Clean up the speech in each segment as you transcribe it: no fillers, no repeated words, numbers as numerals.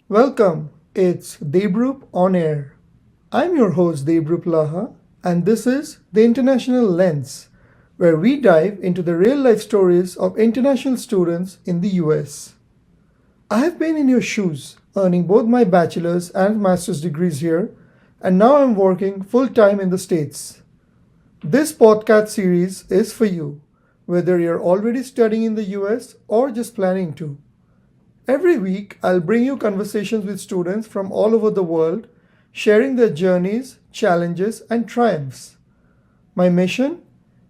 Welcome, it's Debrup on Air. I'm your host Debrup Laha, and this is The International Lens, where we dive into the real life stories of international students in the US. I have been in your shoes, earning both my bachelor's and master's degrees here, and now I'm working full time in the States. This podcast series is for you, whether you're already studying in the US or just planning to. Every week, I'll bring you conversations with students from all over the world, sharing their journeys, challenges, and triumphs. My mission?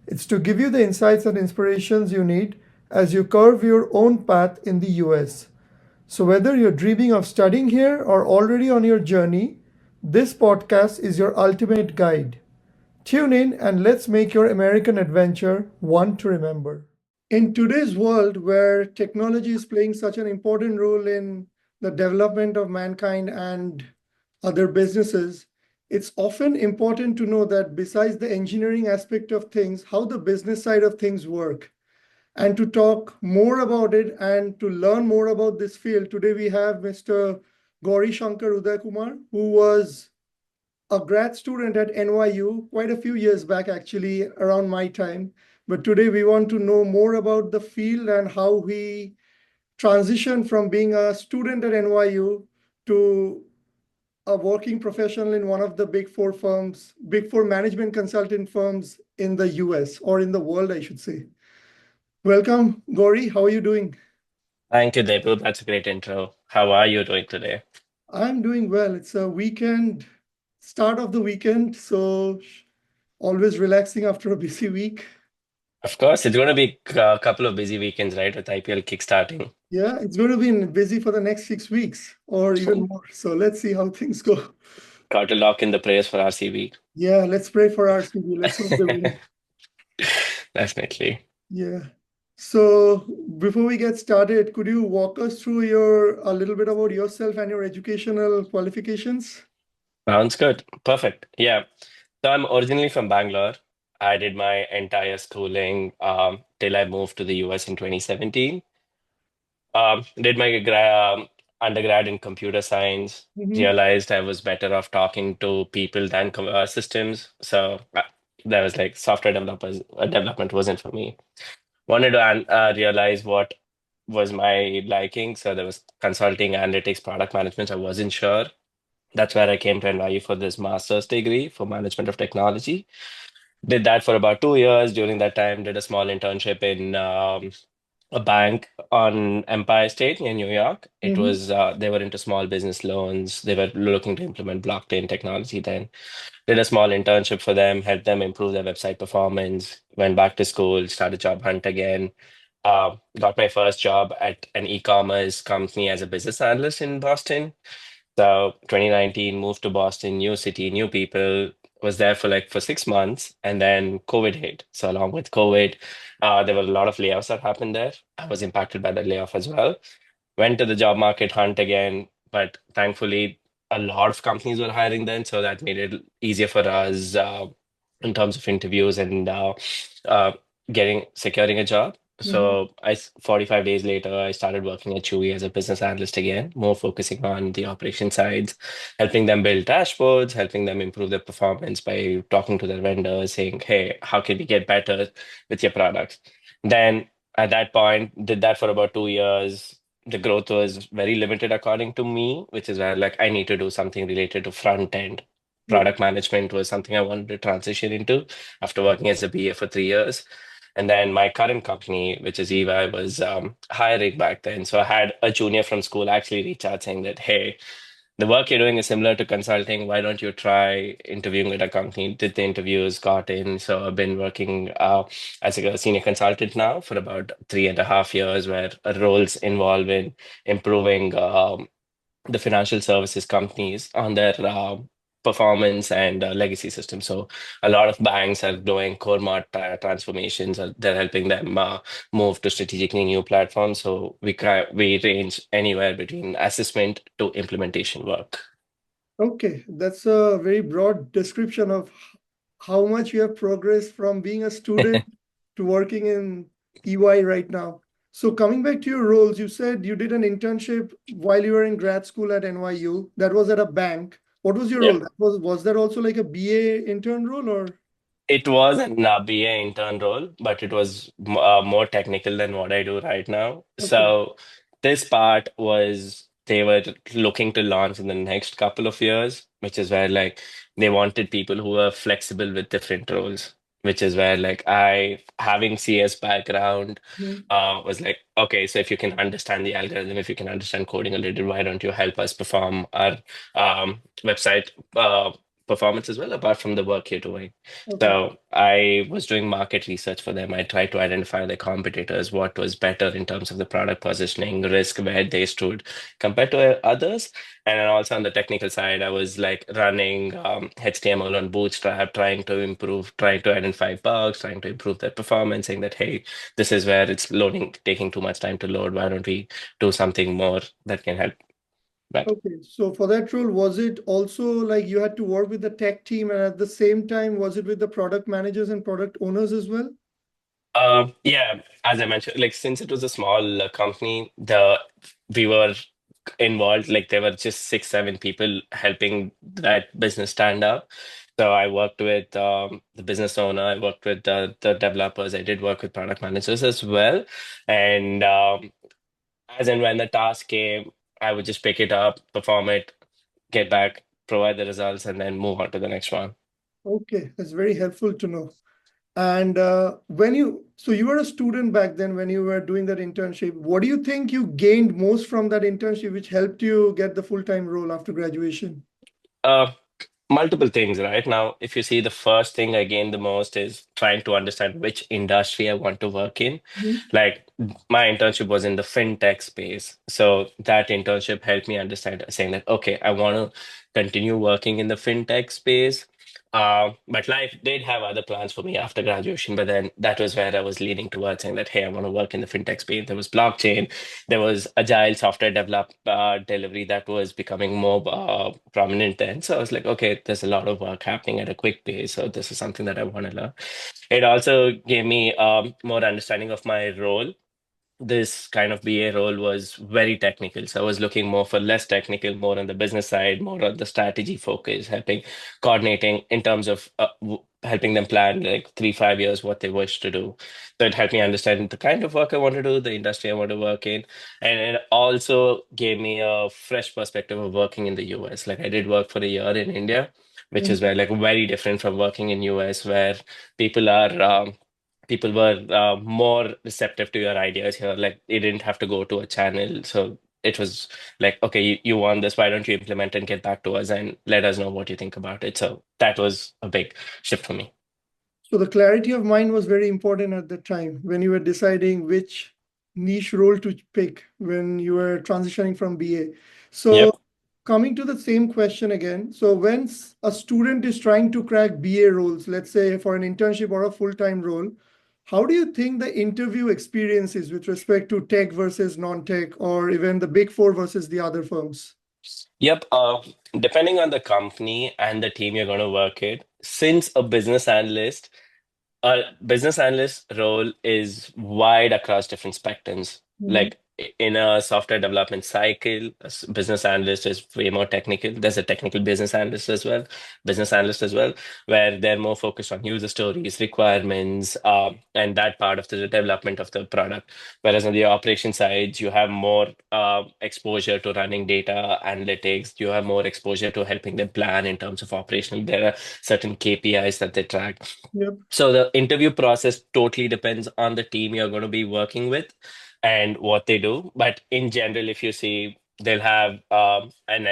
It's to give you the insights and inspirations you need as you carve your own path in the US. So, whether you're dreaming of studying here or already on your journey, this podcast is your ultimate guide. Tune in and let's make your American adventure one to remember. In today's world where technology is playing such an important role in the development of mankind and other businesses, it's often important to know that besides the engineering aspect of things, how the business side of things work. And to talk more about it and to learn more about this field, today we have Mr. Gowrishankar Udaykumar, who was a grad student at NYU quite a few years back, actually, around my time. But today we want to know more about the field and how he transitioned from being a student at NYU to a working professional in one of the big four firms, big four management consultant firms in the US or in the world, I should say. Welcome, Gauri. How are you doing? Thank you, Debu. That's a great intro. How are you doing today? I'm doing well. It's a weekend, start of the weekend, so always relaxing after a busy week. Of course, it's going to be a couple of busy weekends, right, with IPL kickstarting. Yeah, it's going to be busy for the next 6 weeks or even more. So let's see how things go. Got to lock in the prayers for RCB. Yeah, let's pray for RCB. Let's hope they win. Definitely. Yeah. So before we get started, could you walk us through your a little bit about yourself and your educational qualifications? Sounds good. Perfect. Yeah. So I'm originally from Bangalore. I did my entire schooling till I moved to the US in 2017. Did my undergrad in computer science. Mm-hmm. Realized I was better off talking to people than systems. So that was like software developers development wasn't for me. Wanted to realize what was my liking. So there was consulting, analytics, product management. I wasn't sure. That's where I came to NYU for this master's degree for management of technology. Did that for about 2 years. During that time, did a small internship in a bank on Empire State in New York. It Mm-hmm. was they were into small business loans. They were looking to implement blockchain technology then. Did a small internship for them, helped them improve their website performance, went back to school, started job hunt again. Got my first job at an e-commerce company as a business analyst in Boston. So 2019, moved to Boston, new city, new people, was there for like for 6 months, and then COVID hit. So along with COVID, there were a lot of layoffs that happened there. I was impacted by the layoff as well. Went to the job market hunt again, but thankfully a lot of companies were hiring then, so that made it easier for us in terms of interviews and uh, getting securing a job. Mm-hmm. So 45 days later, I started working at Chewy as a business analyst again, more focusing on the operation sides, helping them build dashboards, helping them improve their performance by talking to their vendors, saying, "Hey, how can we get better with your products?" Then at that point, did that for about 2 years. The growth was very limited according to me, which is where like I need to do something related to front end. Yeah. Product management was something I wanted to transition into after working as a BA for 3 years. And then my current company, which is Eva, was hiring back then. So I had a junior from school actually reach out saying that, hey, the work you're doing is similar to consulting. Why don't you try interviewing with a company? Did the interviews, got in. So I've been working as a senior consultant now for about 3.5 years, where roles involve in improving the financial services companies on their performance and legacy systems. So a lot of banks are doing core transformations. They're helping them move to strategically new platforms. So we range anywhere between assessment to implementation work. Okay, that's a very broad description of how much you have progressed from being a student to working in EY right now. So coming back to your roles, you said you did an internship while you were in grad school at NYU. That was at a bank. What was your role? Yep. Was that also like a BA intern role or? It was an BA intern role, but it was more technical than what I do right now. Okay. So this part was they were looking to launch in the next couple of years, which is where like they wanted people who were flexible with different roles, which is where like I having CS background Mhm. was like, okay, so if you can understand the algorithm, if you can understand coding a little, why don't you help us perform our website performance as well, apart from the work you're doing? Okay. So I was doing market research for them. I tried to identify the competitors, what was better in terms of the product positioning, risk, where they stood compared to others. And then also on the technical side, I was like running HTML on Bootstrap, trying to improve, trying to identify bugs, trying to improve their performance, saying that, hey, this is where it's loading, taking too much time to load. Why don't we do something more that can help? Right. Okay. So for that role, was it also like you had to work with the tech team and at the same time, was it with the product managers and product owners as well? Yeah, as I mentioned, like since it was a small company, the we were involved, like there were just six, seven people helping that business stand up. So I worked with the business owner, I worked with the developers, I did work with product managers as well. And as and when the task came, I would just pick it up, perform it, get back, provide the results, and then move on to the next one. Okay, that's very helpful to know. And so you were a student back then when you were doing that internship. What do you think you gained most from that internship, which helped you get the full-time role after graduation? Uh, Multiple things, right? Now, if you see the first thing I gained the most is trying to understand which industry I want to work in. Mhm. Like my internship was in the fintech space. So that internship helped me understand saying that, okay, I want to continue working in the fintech space. But life did have other plans for me after graduation. But then that was where I was leaning towards saying that, hey, I want to work in the fintech space. There was blockchain, there was agile software delivery that was becoming more prominent then. So I was like, okay, there's a lot of work happening at a quick pace. So this is something that I want to learn. It also gave me more understanding of my role. This kind of BA role was very technical. So I was looking more for less technical, more on the business side, more on the strategy focus, helping coordinating in terms of helping them plan like 3, 5 years what they wish to do. So it helped me understand the kind of work I want to do, the industry I want to work in. And it also gave me a fresh perspective of working in the US. Like I did work for a year in India, which is Mhm. where like very different from working in US, where people are people were more receptive to your ideas here. Like it didn't have to go to a channel. So it was like, okay, you want this, why don't you implement and get back to us and let us know what you think about it. So that was a big shift for me. So the clarity of mind was very important at the time when you were deciding which niche role to pick when you were transitioning from BA. So Yep. coming to the same question again. So when a student is trying to crack BA roles, let's say for an internship or a full-time role, how do you think the interview experience is with respect to tech versus non-tech or even the big four versus the other firms? Yep. Depending on the company and the team you're going to work with, since a business analyst role is wide across different spectrums. Mhm. Like in a software development cycle, business analyst is way more technical. There's a technical business analyst as well, where they're more focused on user stories, requirements, and that part of the development of the product. Whereas on the operation side, you have more exposure to running data analytics. You have more exposure to helping them plan in terms of operational. There are certain KPIs that they track. Yep. So the interview process totally depends on the team you're going to be working with and what they do. But in general, if you see, they'll have an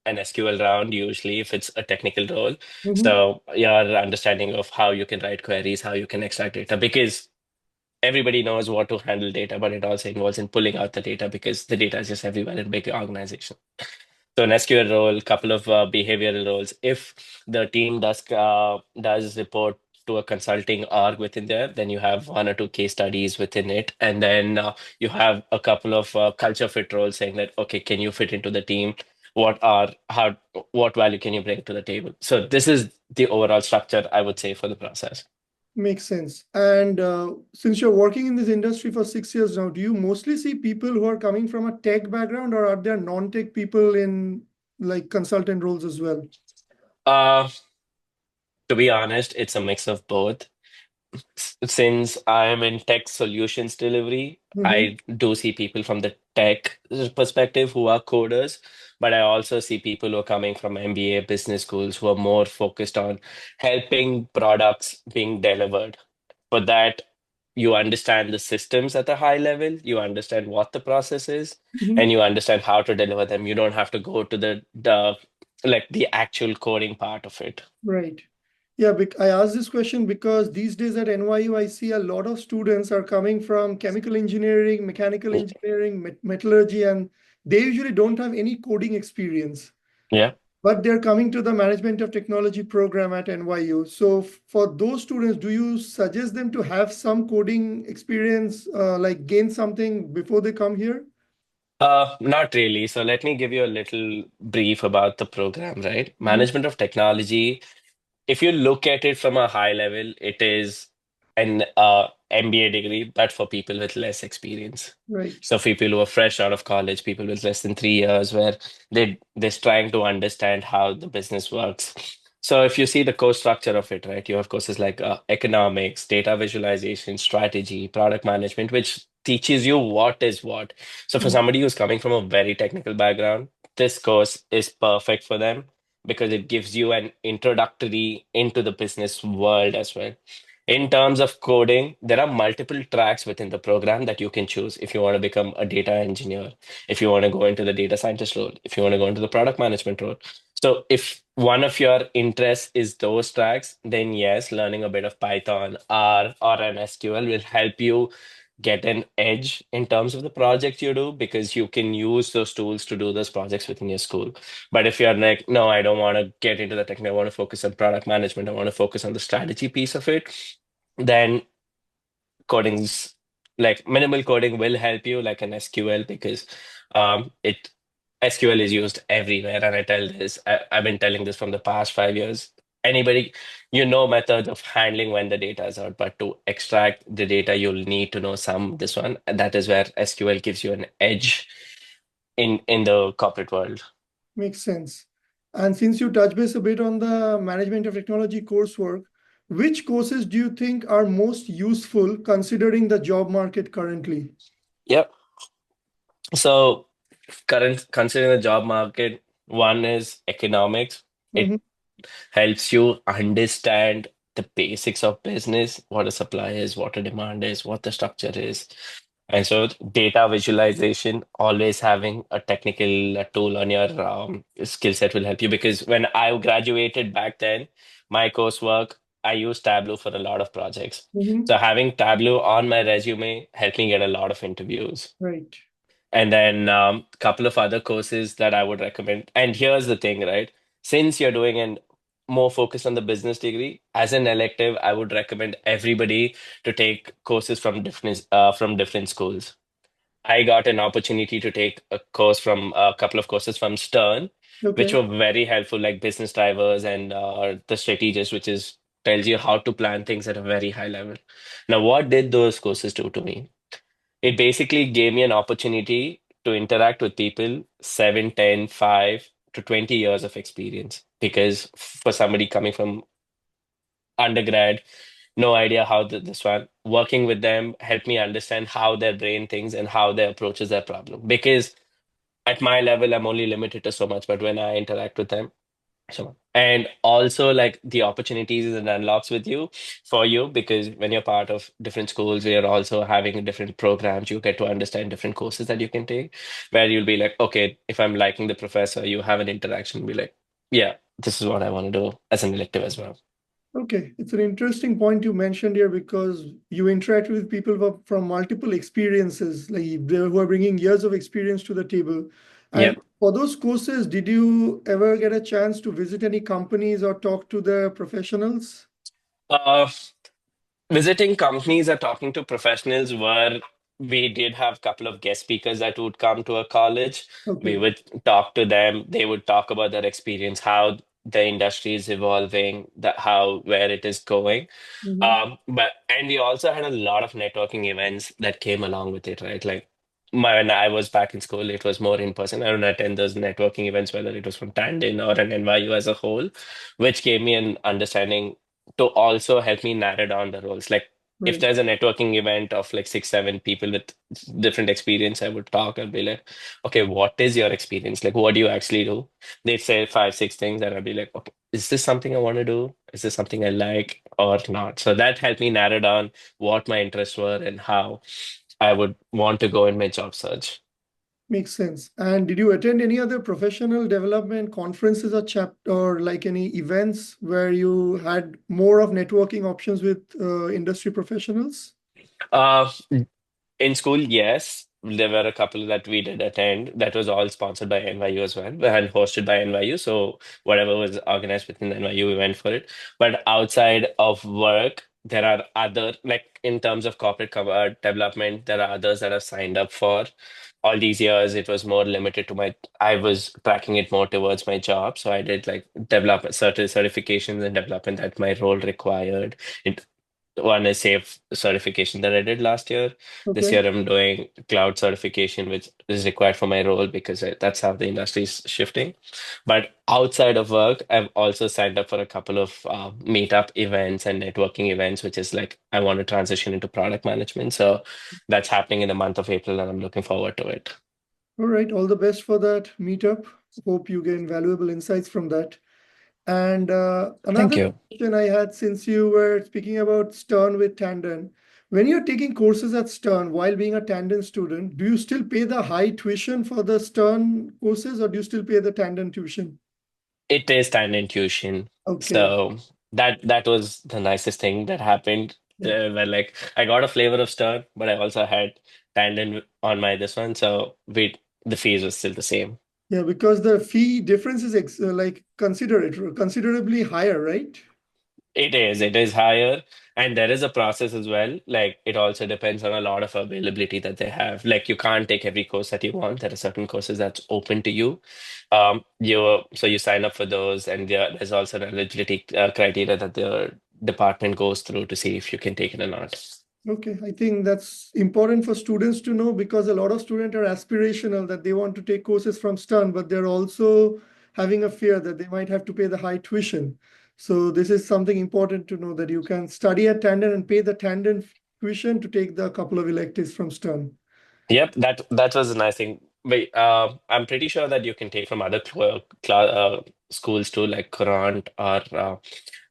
SQL round usually if it's a technical role. Mhm. So your understanding of how you can write queries, how you can extract data, because everybody knows what to handle data, but it also involves in pulling out the data because the data is just everywhere in big organizations. So an SQL role, couple of behavioral roles. If the team does report to a consulting org within there, then you have one or two case studies within it, and then you have a couple of culture fit roles saying that okay, can you fit into the team? What value can you bring to the table? So this is the overall structure I would say for the process. Makes sense. And since you're working in this industry for 6 years now, do you mostly see people who are coming from a tech background, or are there non-tech people in like consultant roles as well? Uh, to be honest, it's a mix of both. Since I am in tech solutions delivery, Mm-hmm. I do see people from the tech perspective who are coders, but I also see people who are coming from MBA business schools who are more focused on helping products being delivered. For that, you understand the systems at a high level, you understand what the process is, Mm-hmm. and you understand how to deliver them. You don't have to go to the like the actual coding part of it. Right. Yeah, I asked this question because these days at NYU, I see a lot of students are coming from chemical engineering, mechanical engineering, metallurgy, and they usually don't have any coding experience. Yeah. But they're coming to the management of technology program at NYU. So for those students, do you suggest them to have some coding experience, like gain something before they come here? Not really. So let me give you a little brief about the program, right? Mhm. Management of technology, if you look at it from a high level, it is an MBA degree, but for people with less experience. Right. So people who are fresh out of college, people with less than 3 years, where they're trying to understand how the business works. So if you see the course structure of it, right, you have courses like economics, data visualization, strategy, product management, which teaches you what is what. So for Mhm. somebody who's coming from a very technical background, this course is perfect for them because it gives you an introductory into the business world as well. In terms of coding, there are multiple tracks within the program that you can choose if you want to become a data engineer, if you want to go into the data scientist role, if you want to go into the product management role. So if one of your interests is those tracks, then yes, learning a bit of Python, R, or an SQL will help you get an edge in terms of the project you do because you can use those tools to do those projects within your school. But if you're like, no, I don't want to get into the technical, I want to focus on product management, I want to focus on the strategy piece of it, then coding's like minimal coding will help you, like an SQL, because it SQL is used everywhere. And I've been telling this from the past 5 years. Anybody, methods of handling when the data is out, but to extract the data, you'll need to know some this one. And that is where SQL gives you an edge in the corporate world. Makes sense. And since you touch base a bit on the management of technology coursework, which courses do you think are most useful considering the job market currently? Yep. So current considering the job market, one is economics. It Mhm. helps you understand the basics of business, what a supply is, what a demand is, what the structure is. And so data visualization, always having a technical tool on your skill set will help you because when I graduated back then, my coursework, I used Tableau for a lot of projects. Mhm. So having Tableau on my resume helped me get a lot of interviews. Right. And then a couple of other courses that I would recommend. And here's the thing, right? Since you're doing an more focus on the business degree, as an elective, I would recommend everybody to take courses from different schools. I got an opportunity to take a course from a couple of courses from Stern, which Okay. were very helpful, like business drivers and the strategist, which is tells you how to plan things at a very high level. Now, what did those courses do to me? It basically gave me an opportunity to interact with people 7, 10, 5 to 20 years of experience. Because for somebody coming from undergrad, no idea how this one, working with them helped me understand how their brain thinks and how they approaches their problem. Because at my level, I'm only limited to so much, but when I interact with them, so, and also like the opportunities and unlocks with you for you because when you're part of different schools, we are also having different programs. You get to understand different courses that you can take, where you'll be like, okay, if I'm liking the professor, you have an interaction, be like, yeah, this is what I want to do as an elective as well. Okay, it's an interesting point you mentioned here because you interact with people from multiple experiences, who are bringing years of experience to the table. And Yep. for those courses, did you ever get a chance to visit any companies or talk to the professionals? Uh, Visiting companies or talking to professionals were we did have a couple of guest speakers that would come to a college. We Okay. would talk to them. They would talk about their experience, how the industry is evolving, how where it is going. Hmm. But and we also had a lot of networking events that came along with it, right? Like when I was back in school, it was more in person. I don't attend those networking events, whether it was from Tandon or an NYU as a whole, which gave me an understanding to also help me narrow down the roles. Like if Right. there's a networking event of like 6, 7 people with different experience, I would talk and be like, okay, what is your experience? Like, what do you actually do? They'd say 5, 6 things, and I'd be like, okay, is this something I want to do? Is this something I like or not? So that helped me narrow down what my interests were and how I would want to go in my job search. Makes sense. And did you attend any other professional development conferences or or like any events where you had more of networking options with industry professionals? Uh, in school, yes, there were a couple that we did attend. That was all sponsored by NYU as well and hosted by NYU. So whatever was organized within NYU, we went for it. But outside of work, there are other, like in terms of development, there are others that I've signed up for. All these years, it was more limited to I was tracking it more towards my job. So I did like development, certain certifications and development that my role required. It, one is safe certification that I did last year. This Okay. year I'm doing cloud certification, which is required for my role because that's how the industry is shifting. But outside of work, I've also signed up for a couple of meetup events and networking events, which is like I want to transition into product management. So that's happening in the month of April, and I'm looking forward to it. All right. All the best for that meetup. Hope you gain valuable insights from that. And Thank another you. question I had, since you were speaking about Stern with Tandon, when you're taking courses at Stern while being a Tandon student, do you still pay the high tuition for the Stern courses, or do you still pay the Tandon tuition? It is time intuition. Okay. So that was the nicest thing that happened. Yeah. Where like I got a flavor of Stern, but I also had Tandem on my this one, so the fees was still the same. Yeah, because the fee difference is like considerably higher, right? It is higher, and there is a process as well. Like it also depends on a lot of availability that they have. Like you can't take every course that you want. There are certain courses that's open to you. You sign up for those, and there's also an eligibility criteria that the department goes through to see if you can take it or not. Okay, I think that's important for students to know, because a lot of students are aspirational that they want to take courses from Stern, but they're also having a fear that they might have to pay the high tuition. So this is something important to know, that you can study at Tandon and pay the Tandon tuition to take the couple of electives from Stern. Yep, that was a nice thing. Wait, I'm pretty sure that you can take from other schools too, like Courant or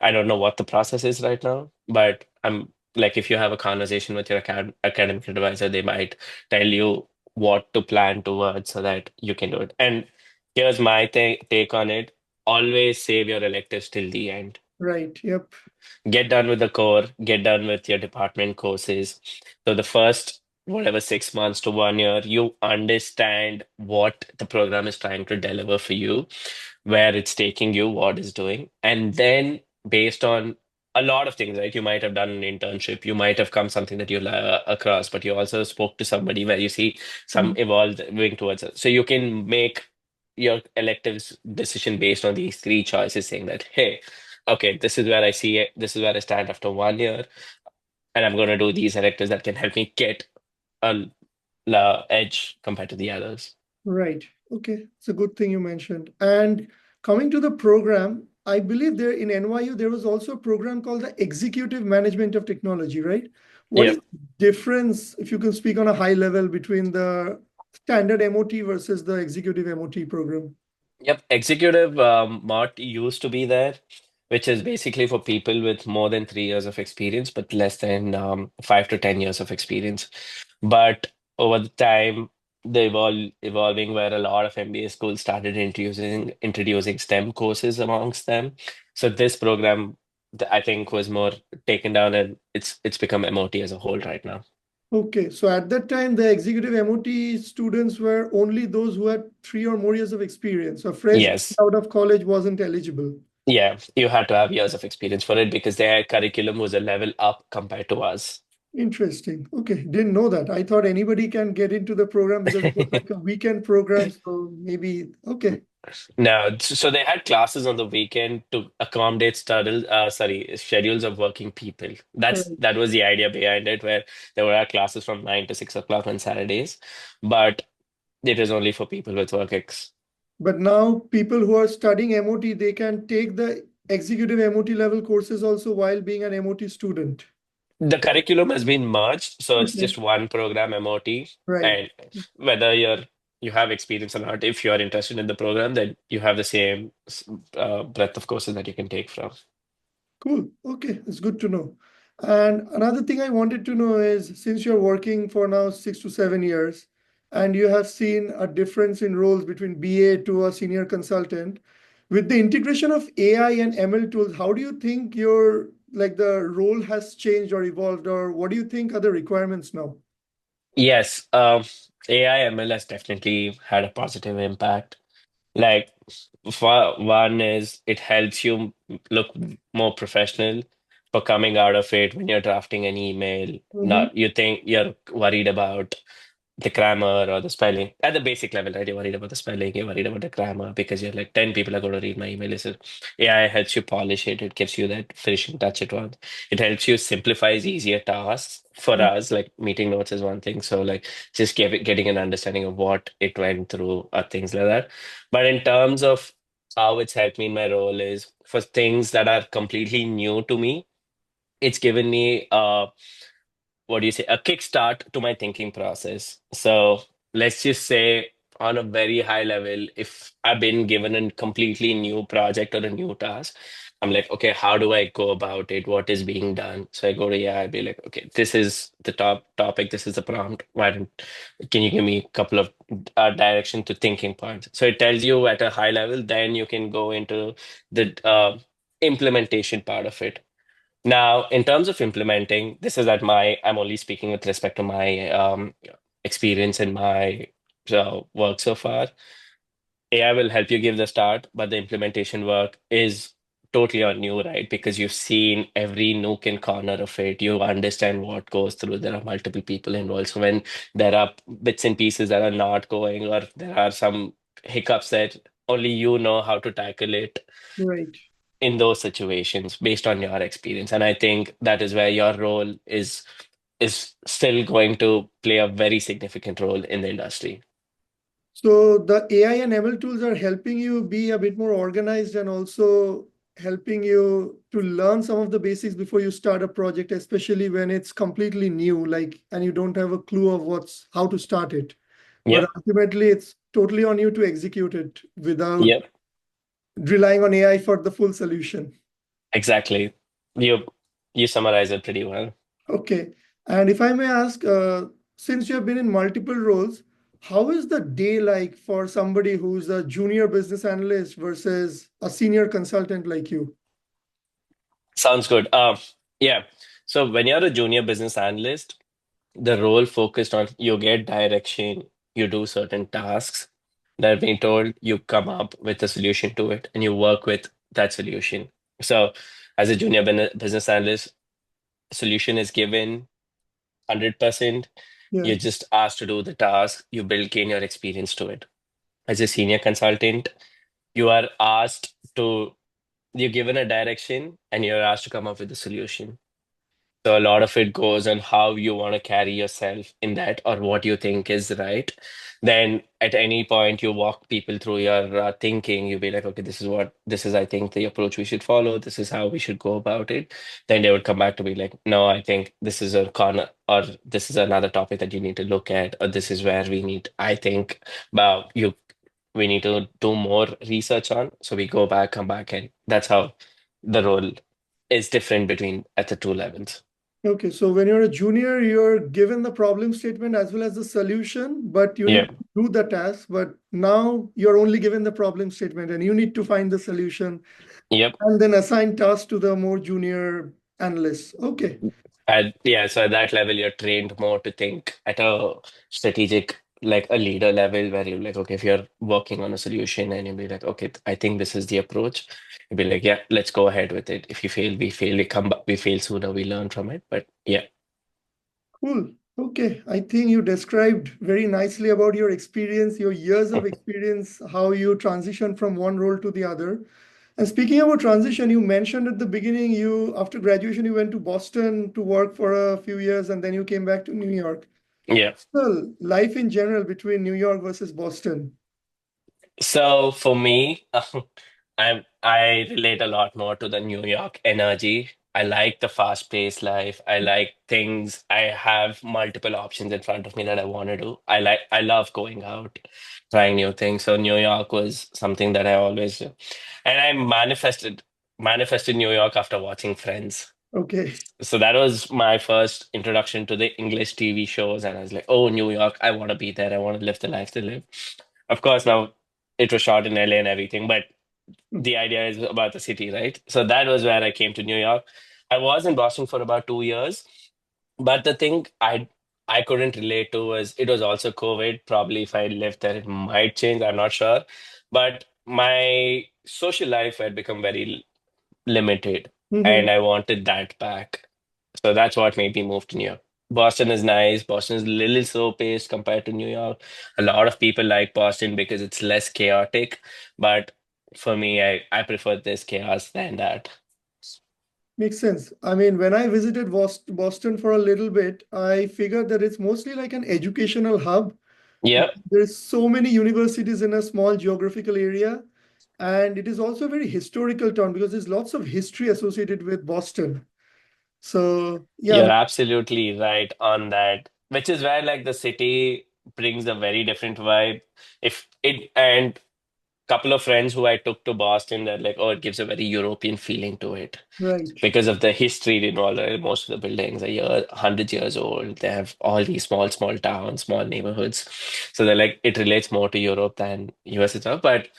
I don't know what the process is right now, but I'm like if you have a conversation with your academic advisor, they might tell you what to plan towards so that you can do it. And here's my take on it: always save your electives till the end. Right. Yep. Get done with the core, get done with your department courses. So the first, whatever, 6 months to 1 year, you understand what the program is trying to deliver for you, where it's taking you, what it's doing. And then based on a lot of things, right? You might have done an internship, you might have come something that you across, but you also spoke to somebody where you see some Mhm. evolving towards it. So you can make your electives decision based on these three choices, saying that, hey, okay, this is where I see it. This is where I stand after 1 year, and I'm going to do these electives that can help me get a edge compared to the others. Right. Okay. It's a good thing you mentioned. And coming to the program, I believe there in NYU, there was also a program called the Executive Management of Technology, right? What is Yep. the difference, if you can speak on a high level, between the standard MOT versus the executive MOT program? Yep. Executive MOT used to be there, which is basically for people with more than 3 years of experience, but less than 5 to 10 years of experience. But over the time, the evolving where a lot of MBA schools started introducing STEM courses amongst them. So this program, I think, was more taken down, and it's become MOT as a whole right now. Okay. So at that time, the executive MOT students were only those who had 3 or more years of experience. A fresh Yes. out of college wasn't eligible. Yeah, you had to have years of experience for it because their curriculum was a level up compared to us. Interesting. Okay, didn't know that. I thought anybody can get into the program because it was like a weekend program. So maybe, okay. No, so they had classes on the weekend to accommodate schedules of working people. Right. That was the idea behind it, where there were classes from 9 to 6 o'clock on Saturdays, but it is only for people with work ex. But now people who are studying MOT, they can take the executive MOT level courses also while being an MOT student. The curriculum has been merged, so it's Okay. just one program, MOT, Right. and whether you have experience or not, if you're interested in the program, then you have the same breadth of courses that you can take from. Cool. Okay, it's good to know. And another thing I wanted to know is since you're working for now 6 to 7 years and you have seen a difference in roles between BA to a senior consultant, with the integration of AI and ML tools, how do you think your like the role has changed or evolved, or what do you think are the requirements now? Yes, AI ML has definitely had a positive impact. Like, for one is it helps you look more professional for coming out of it when you're drafting an email. Mm-hmm. Not you think you're worried about the grammar or the spelling at the basic level, right? You're worried about the spelling, you're worried about the grammar because you're like 10 people are going to read my email. Listen, AI helps you polish it, it gives you that finishing touch at once. It helps you simplifies easier tasks for us, like meeting notes is one thing. So like just getting an understanding of what it went through or things like that. But in terms of how it's helped me in my role is for things that are completely new to me, it's given me what do you say, a kickstart to my thinking process. So let's just say, on a very high level, if I've been given a completely new project or a new task, I'm like, okay, how do I go about it? What is being done? So I go to AI, I'd be like, okay, this is the top topic, this is the prompt. Why don't can you give me a couple of direction to thinking points? So it tells you at a high level, then you can go into the implementation part of it. Now, in terms of implementing, this is I'm only speaking with respect to my experience in my work so far. AI will help you give the start, but the implementation work is totally on you, right? Because you've seen every nook and corner of it. You understand what goes through. There are multiple people involved. So when there are bits and pieces that are not going, or there are some hiccups that only you know how to tackle it, Right. in those situations based on your experience. And I think that is where your role is still going to play a very significant role in the industry. So the AI and ML tools are helping you be a bit more organized and also helping you to learn some of the basics before you start a project, especially when it's completely new, like, and you don't have a clue of how to start it. But Yep, ultimately, it's totally on you to execute it without yep, relying on AI for the full solution. exactly. You you summarize it pretty well. Okay. And if I may ask, since you have been in multiple roles, how is the day like for somebody who's a junior business analyst versus a senior consultant like you? Sounds good. Yeah. So when you're a junior business analyst, the role focused on you get direction, you do certain tasks that are being told, you come up with a solution to it, and you work with that solution. So as a junior business analyst, solution is given 100%. Yeah. You're just asked to do the task. You build, gain your experience to it. As a senior consultant, you are asked to, you're given a direction and you're asked to come up with a solution. So a lot of it goes on how you want to carry yourself in that or what you think is right. Then at any point you walk people through your thinking, you be like, okay, this is, I think, the approach we should follow. This is how we should go about it. Then they would come back to be like, no, I think this is a corner or this is another topic that you need to look at, or this is where we need, I think, about you, we need to do more research on. So we go back, come back, and that's how the role is different between at the two levels. Okay. So when you're a junior, you're given the problem statement as well as the solution, but you need Yeah. to do the task. But now you're only given the problem statement and you need to find the solution Yep. and then assign tasks to the more junior analysts. Okay. And yeah, so at that level, you're trained more to think at a strategic, like a leader level, where you're like, okay, if you're working on a solution and you'll be like, okay, I think this is the approach. You'll be like, yeah, let's go ahead with it. If you fail, we fail. We come back, we fail sooner, we learn from it. But yeah, Cool. Okay, I think you described very nicely about your experience, your years of experience, how you transition from one role to the other. And speaking about transition, you mentioned at the beginning you after graduation you went to Boston to work for a few years and then you came back to New York. Yeah. Well, life in general between New York versus Boston. So for me, I relate a lot more to the New York energy. I like the fast-paced life. I like things. I have multiple options in front of me that I want to do. I love going out, trying new things. So New York was something that I always do. And I manifested New York after watching Friends. Okay, So that was my first introduction to the English TV shows, and I was like, "Oh, New York! I want to be there. I want to live the life they live." Of course, now it was shot in LA and everything, but the idea is about the city, right? So that was where I came to New York. I was in Boston for about 2 years, but the thing I couldn't relate to was it was also COVID. Probably if I lived there, it might change. I'm not sure, but my social life had become very limited, hmm, and I wanted that back. So that's what made me move to New York. Boston is nice. Boston is a little slow paced compared to New York. A lot of people like Boston because it's less chaotic, but for me, I prefer this chaos than that. makes sense. I mean, when I visited Boston for a little bit, I figured that it's mostly like an educational hub. Yep, There's so many universities in a small geographical area, and it is also a very historical town because there's lots of history associated with Boston. So, yeah, you're absolutely right on that, which is where like the city brings a very different vibe. If it and couple of friends who I took to Boston, they're like, oh, it gives a very European feeling to it right. because of the history involved. Most of the buildings are 100 years old. They have all these small towns, small neighborhoods. So they're like, it relates more to Europe than US itself. But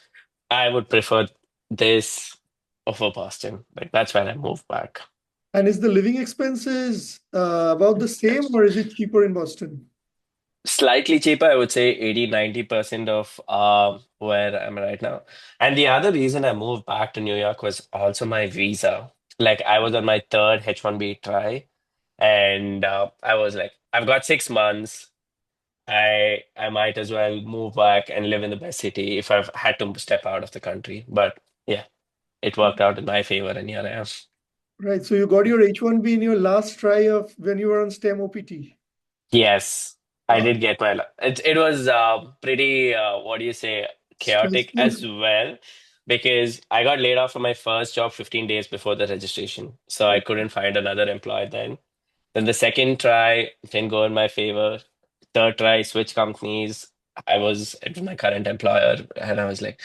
I would prefer this over Boston. Like that's when I moved back. And is the living expenses about the same or is it cheaper in Boston? Slightly cheaper, I would say 80-90% of where I'm right now. And the other reason I moved back to New York was also my visa. Like I was on my third H-1B try, and I was like, I've got 6 months. I might as well move back and live in the best city if I've had to step out of the country. But yeah, it worked out in my favor, and here I am. Right. So you got your H-1B in your last try of when you were on STEM OPT. Yes, I Wow. did get my. It was pretty. What do you say? Chaotic Stressful. as well, because I got laid off from my first job 15 days before the registration, so I couldn't find another employer then. Then the second try didn't go in my favor. Third try, switch companies. It was my current employer, and I was like,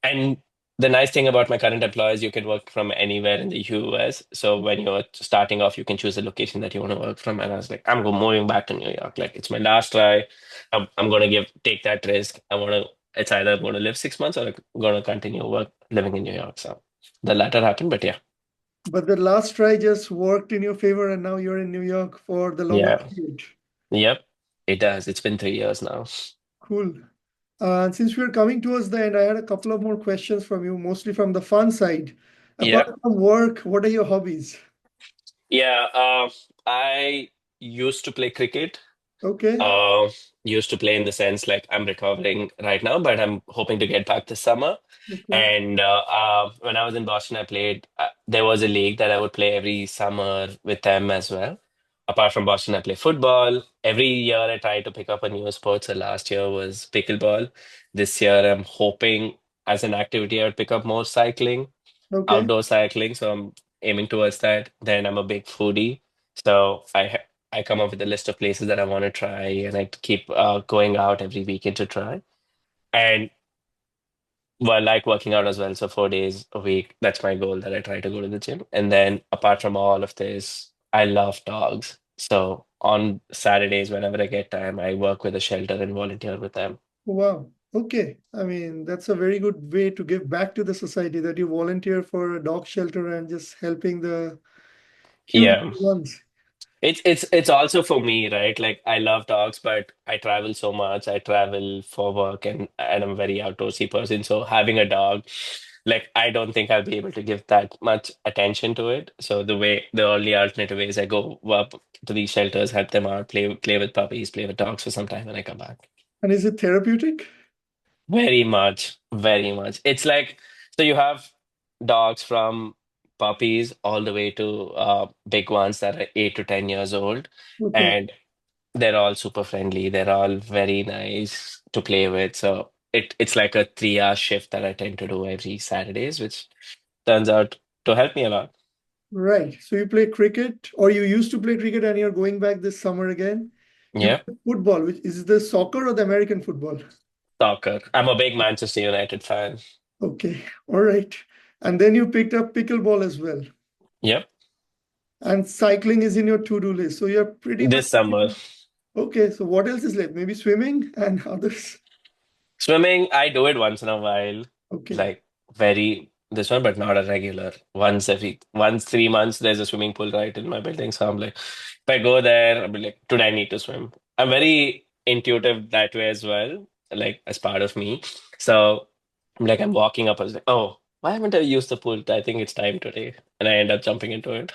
and the nice thing about my current employer is you can work from anywhere in the US. So when you're starting off, you can choose the location that you want to work from. And I was like, moving back to New York. Like it's my last try. I'm gonna take that risk. It's either I'm gonna live 6 months or I'm gonna continue living in New York. So the latter happened, but yeah. But the last try just worked in your favor, and now you're in New York for the longer Yeah. period. Yep. It does. It's been 3 years now. Cool. And since we're coming towards the end, I had a couple of more questions from you, mostly from the fun side. Apart Yeah. from work, what are your hobbies? Yeah. I used to play cricket. Okay. Uh, Used to play in the sense like I'm recovering right now, but I'm hoping to get back this summer. Okay. And when I was in Boston, I played. There was a league that I would play every summer with them as well. Apart from Boston, I play football. Every year, I try to pick up a new sport. So last year was pickleball. This year, I'm hoping as an activity, I would pick up more cycling, Okay. outdoor cycling. So I'm aiming towards that. Then I'm a big foodie. So I come up with a list of places that I want to try, and I keep going out every weekend to try. And well, I like working out as well. So 4 days a week, that's my goal that I try to go to the gym. And then apart from all of this, I love dogs. So on Saturdays, whenever I get time, I work with a shelter and volunteer with them. Wow. Okay. I mean, that's a very good way to give back to the society that you volunteer for a dog shelter and just helping the cute Yeah. ones. It's also for me, right? Like I love dogs, but I travel so much. I travel for work and I'm a very outdoorsy person. So having a dog like I don't think I'll be able to give that much attention to it. So the only alternative is I go up to these shelters, help them out, play with puppies, play with dogs for some time, and I come back. And is it therapeutic? Very much, very much. It's like, so you have dogs from puppies all the way to big ones that are 8 to 10 years old, Okay. and they're all super friendly. They're all very nice to play with. So it's like a 3 hour shift that I tend to do every Saturdays, which turns out to help me a lot. Right. So you play cricket, or you used to play cricket, and you're going back this summer again. You Yeah, play football, which is the soccer or the American football? soccer. I'm a big Manchester United fan. Okay. All right. And then you picked up pickleball as well. Yep. And cycling is in your to-do list. So you're pretty much This summer. okay. So what else is left? Maybe swimming and others. Swimming, I do it once in a while, Okay. like very this one, but not a regular. Once 3 months, there's a swimming pool right in my building. So I'm like, if I go there, I'll be like, today I need to swim. I'm very intuitive that way as well, like as part of me. So like I'm walking up, I was like, oh, why haven't I used the pool? I think it's time today. And I end up jumping into it.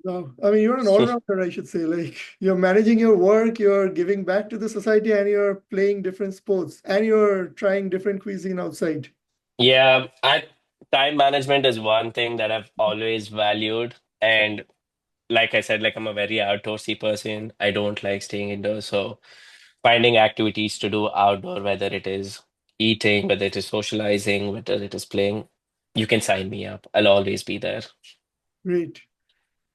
No, I mean, you're an all-rounder, I should say. Like you're managing your work, you're giving back to the society, and you're playing different sports, and you're trying different cuisine outside. Yeah, time management is one thing that I've always valued. And like I said, like I'm a very outdoorsy person. I don't like staying indoors. So finding activities to do outdoor, whether it is eating, whether it is socializing, whether it is playing, you can sign me up. I'll always be there. Great.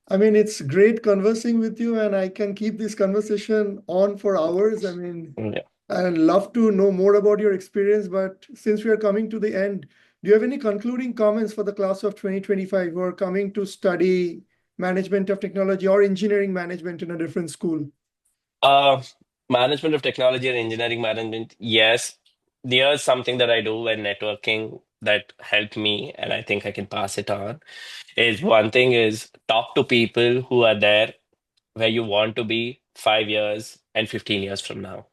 I mean, it's great conversing with you, and I can keep this conversation on for hours. I mean, Yeah. I'd love to know more about your experience, but since we are coming to the end, do you have any concluding comments for the class of 2025 who are coming to study management of technology or engineering management in a different school? Uh, Management of technology and engineering management. Yes, there's something that I do when networking that helped me, and I think I can pass it on. Is one thing is talk to people who are there where you want to be 5 years and 15 years from now.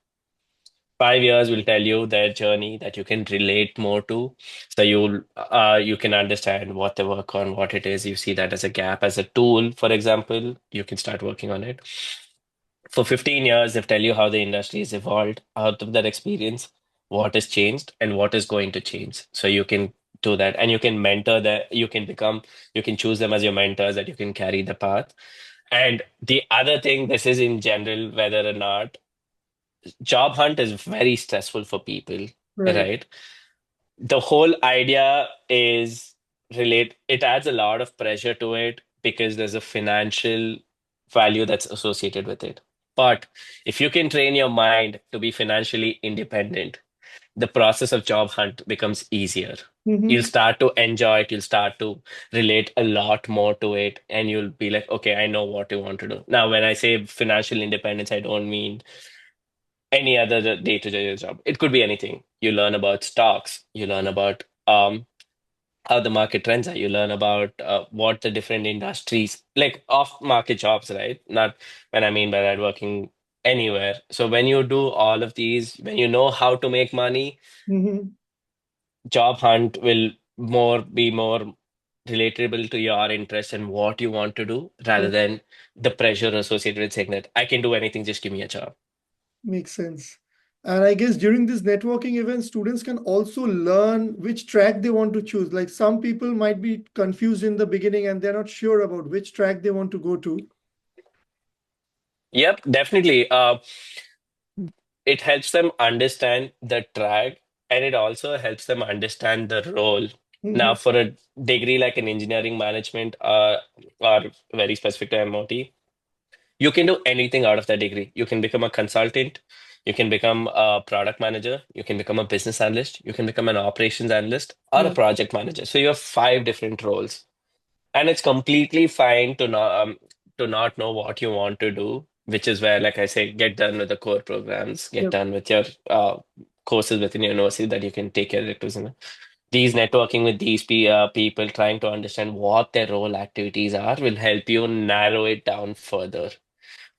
5 years will tell you their journey that you can relate more to. So you can understand what they work on, what it is. You see that as a gap, as a tool, for example, you can start working on it. For 15 years, they've tell you how the industry has evolved out of that experience, what has changed and what is going to change. So you can do that and you can mentor that, you can choose them as your mentors that you can carry the path. And the other thing, this is in general, whether or not job hunt is very stressful for people, Right. right? The whole idea is it adds a lot of pressure to it because there's a financial value that's associated with it. But if you can train your mind to be financially independent, the process of job hunt becomes easier. You'll Mhm. start to enjoy it, you'll start to relate a lot more to it, and you'll be like, okay, I know what you want to do. Now, when I say financial independence, I don't mean any other day-to-day job. It could be anything. You learn about stocks, you learn about how the market trends are, you learn about what the different industries, like off-market jobs, right? Not when I mean by that working anywhere. So when you do all of these, when you know how to make money, Mhm. job hunt will be more relatable to your interest and what you want to do rather than the pressure associated with saying that I can do anything, just give me a job. Makes sense. And I guess during this networking event, students can also learn which track they want to choose. Like some people might be confused in the beginning and they're not sure about which track they want to go to. Yep, definitely. It helps them understand the track and it also helps them understand the role. Now, Mhm. for a degree like in engineering management or very specific to MOT, you can do anything out of that degree. You can become a consultant, you can become a product manager, you can become a business analyst, you can become an operations analyst or a Yeah. project manager. So you have five different roles. And it's completely fine to not know what you want to do, which is where, like I say, get done with the core programs, get Yeah. done with your courses within your university that you can take your electives in. These networking with these people, trying to understand what their role activities are, will help you narrow it down further,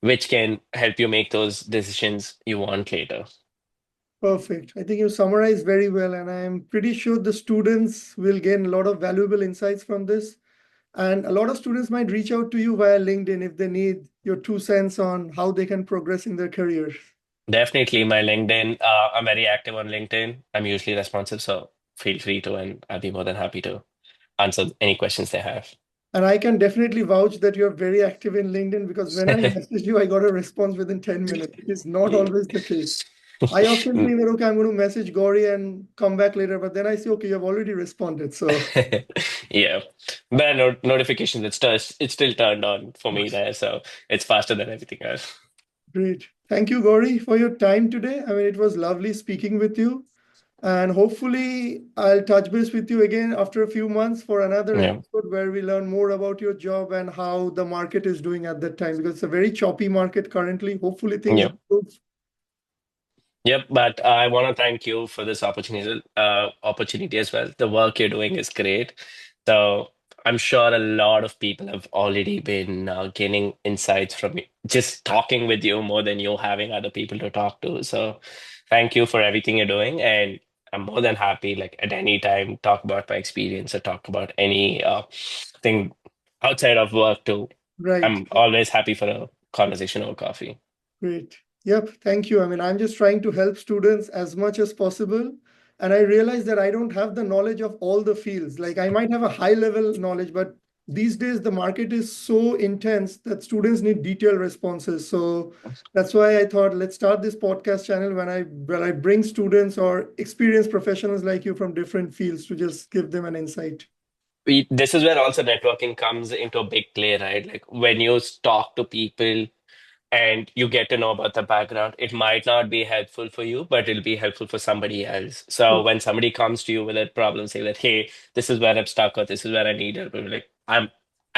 which can help you make those decisions you want later. Perfect. I think you summarized very well, and I'm pretty sure the students will gain a lot of valuable insights from this. And a lot of students might reach out to you via LinkedIn if they need your 2 cents on how they can progress in their careers. Definitely my LinkedIn. I'm very active on LinkedIn. I'm usually responsive, so feel free to, and I'll be more than happy to answer any questions they have. And I can definitely vouch that you're very active in LinkedIn because when I messaged you, I got a response within 10 minutes. It is not always the case. I often think that, okay, I'm going to message Gauri and come back later, but then I see, okay, you have already responded. So Yeah, but notifications, it's still turned on for me there, so it's faster than everything else. great. Thank you, Gauri, for your time today. I mean, it was lovely speaking with you. And hopefully, I'll touch base with you again after a few months for another Yeah, episode where we learn more about your job and how the market is doing at that time because it's a very choppy market currently. Hopefully, things yeah. improve. Yep, but I want to thank you for this opportunity as well. The work you're doing is great. So I'm sure a lot of people have already been gaining insights from just talking with you more than you having other people to talk to. So thank you for everything you're doing, and I'm more than happy, like at any time, talk about my experience or talk about any thing outside of work too. Right. I'm always happy for a conversation over coffee. Great. Yep. Thank you. I mean, I'm just trying to help students as much as possible. And I realize that I don't have the knowledge of all the fields. Like, I might have a high level knowledge, but these days the market is so intense that students need detailed responses. So that's why I thought let's start this podcast channel when I bring students or experienced professionals like you from different fields to just give them an insight. This is where also networking comes into a big play, right? Like when you talk to people and you get to know about the background, it might not be helpful for you, but it'll be helpful for somebody else. So when somebody comes to you with a problem, say that, hey, this is where I'm stuck, or this is where I need help, we'll be like, I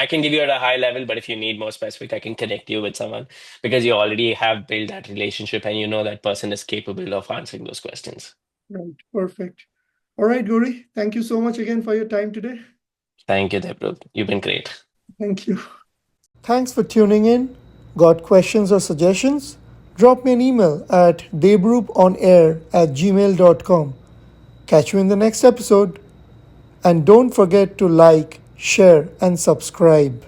can give you at a high level, but if you need more specific, I can connect you with someone because you already have built that relationship and you know that person is capable of answering those questions. Right. Perfect. All right, Gauri. Thank you so much again for your time today. Thank you, Debrut. You've been great. Thank you. Thanks for tuning in. Got questions or suggestions? Drop me an email at daybrouponair@gmail.com. Catch you in the next episode. And don't forget to like, share, and subscribe.